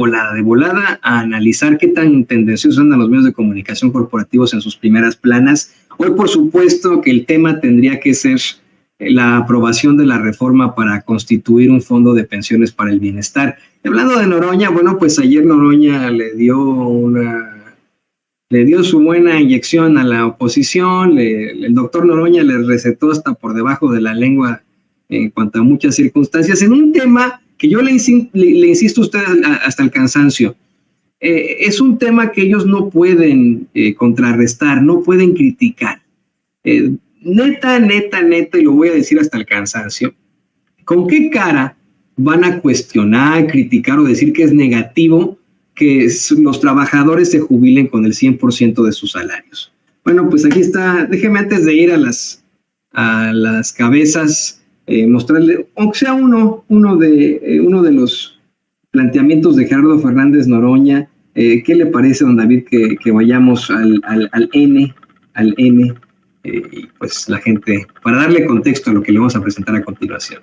de volada a analizar qué tan tendenciosos andan los medios de comunicación corporativos en sus primeras planas. Hoy, por supuesto, que el tema tendría que ser la aprobación de la reforma para constituir un fondo de pensiones para el bienestar. Y hablando de Noroña, bueno, pues ayer Noroña le dio su buena inyección a la oposición. El doctor Noroña le recetó hasta por debajo de la lengua en cuanto a muchas circunstancias, en un tema que yo le insisto a ustedes hasta el cansancio. Es un tema que ellos no pueden contrarrestar, no pueden criticar. Neta, y lo voy a decir hasta el cansancio, ¿con qué cara van a cuestionar, criticar o decir que es negativo que los trabajadores se jubilen con el 100% de sus salarios? Bueno, pues aquí está. Déjeme, antes de ir a las cabezas, mostrarle, aunque sea uno de los planteamientos de Gerardo Fernández Noroña. ¿Qué le parece, don David, que vayamos al N? Y pues la gente, para darle contexto a lo que le vamos a presentar a continuación.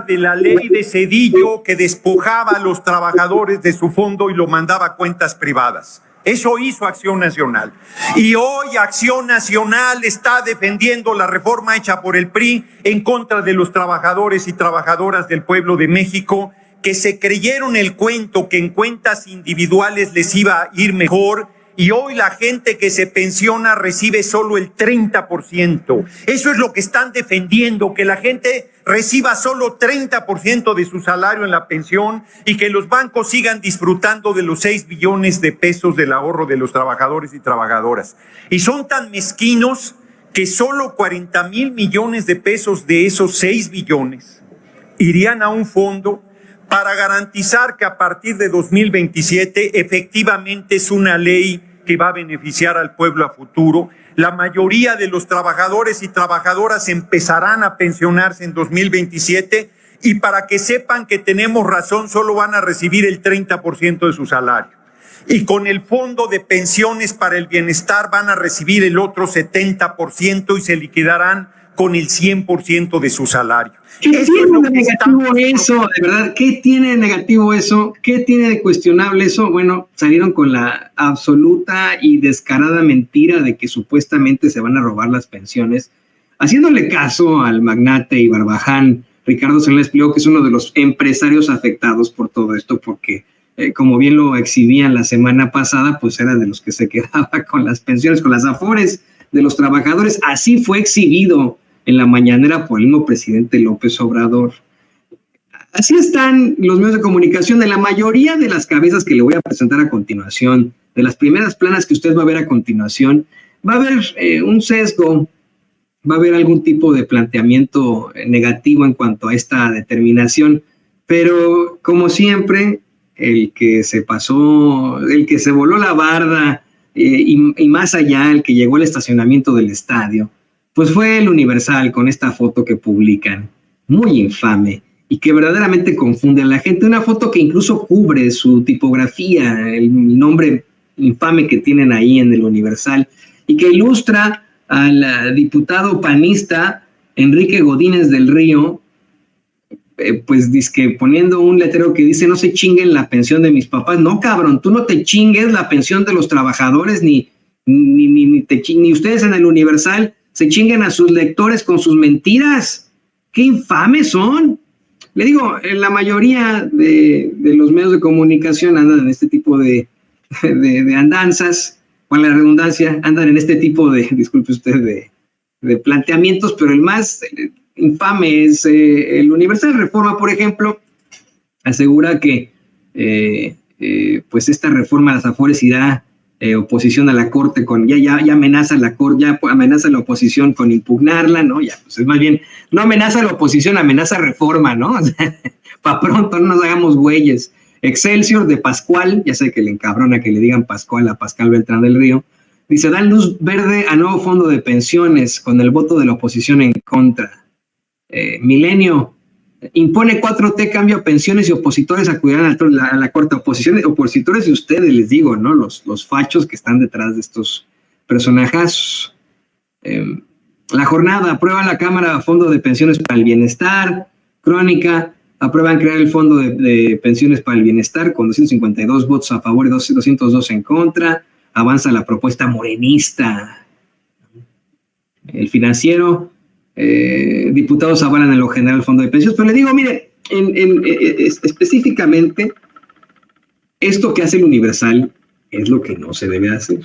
De la ley de Zedillo, que despojaba a los trabajadores de su fondo y lo mandaba a cuentas privadas. Eso hizo Acción Nacional. Y hoy Acción Nacional está defendiendo la reforma hecha por el PRI en contra de los trabajadores y trabajadoras del pueblo de México, que se creyeron el cuento que en cuentas individuales les iba a ir mejor, y hoy la gente que se pensiona recibe solo el 30%. Eso es lo que están defendiendo, que la gente reciba solo 30% de su salario en la pensión y que los bancos sigan disfrutando de los 6 billones de pesos del ahorro de los trabajadores y trabajadoras. Y son tan mezquinos que solo 40,000 millones de pesos de esos 6 billones irían a un fondo para garantizar que a partir de 2027 efectivamente es una ley que va a beneficiar al pueblo a futuro. La mayoría de los trabajadores y trabajadoras empezarán a pensionarse en 2027 y para que sepan que tenemos razón, solo van a recibir el 30% de su salario. Y con el Fondo de Pensiones para el Bienestar van a recibir el otro 70% y se liquidarán con el 100% de su salario. ¿Qué tiene de negativo eso? De verdad, ¿qué tiene de negativo eso? ¿Qué tiene de cuestionable eso? Bueno, salieron con la absoluta y descarada mentira de que supuestamente se van a robar las pensiones, haciéndole caso al magnate y barbaján Ricardo Salinas Pliego, que es uno de los empresarios afectados por todo esto, porque como bien lo exhibían la semana pasada, pues era de los que se quedaba con las pensiones, con las afores de los trabajadores. Así fue exhibido en la mañanera por el mismo presidente López Obrador. Así están los medios de comunicación. De la mayoría de las cabezas que le voy a presentar a continuación, de las primeras planas que usted va a ver a continuación, va a haber un sesgo, va a haber algún tipo de planteamiento negativo en cuanto a esta determinación, pero como siempre, el que se pasó, el que se voló la barda y más allá, el que llegó al estacionamiento del estadio, pues fue el Universal con esta foto que publican, muy infame y que verdaderamente confunde a la gente. Una foto que incluso cubre su tipografía, el nombre infame que tienen ahí en el Universal, y que ilustra al diputado panista Enrique Godínez del Río, pues dizque poniendo un letrero que dice: no se chinguen la pensión de mis papás. No, cabrón, tú no te chingues la pensión de los trabajadores, ni ustedes en el Universal se chinguen a sus lectores con sus mentiras. ¡Qué infames son! Le digo, la mayoría de los medios de comunicación andan en este tipo de andanzas, con la redundancia, andan en este tipo de, disculpe usted, de planteamientos, pero el más infame es el Universal. Reforma, por ejemplo, asegura que pues esta reforma a las afores irá oposición a la Corte, ya amenaza la Corte, ya amenaza la oposición con impugnarla, ¿no? Ya, pues es más bien, no amenaza la oposición, amenaza reforma, ¿no? O sea, para pronto, no nos hagamos güeyes. Excelsior de Pascual, ya sé que le encabrona que le digan Pascual a Pascal Beltrán del Río, dice: dan luz verde a nuevo fondo de pensiones con el voto de la oposición en contra. Milenio, impone 4T cambio a pensiones y opositores acudirán a la Corte. Opositores de ustedes, les digo, ¿no? Los fachos que están detrás de estos personajazos. La Jornada, aprueba la Cámara Fondo de Pensiones para el Bienestar. Crónica, Aprueban crear el Fondo de Pensiones para el Bienestar con 252 votos a favor y 202 en contra. Avanza la propuesta morenista. El Financiero, diputados avalan en lo general el Fondo de Pensiones. Pero le digo, mire, específicamente, esto que hace el Universal es lo que no se debe hacer.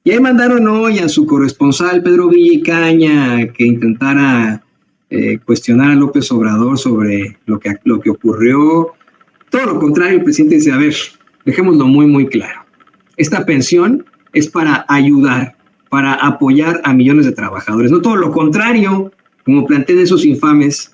Y ahí mandaron hoy a su corresponsal, Pedro Villacaña, que intentara cuestionar a López Obrador sobre lo que ocurrió. Todo lo contrario, el presidente dice, a ver, dejémoslo muy, muy claro. Esta pensión es para ayudar, para apoyar a millones de trabajadores. No todo lo contrario, como plantean esos infames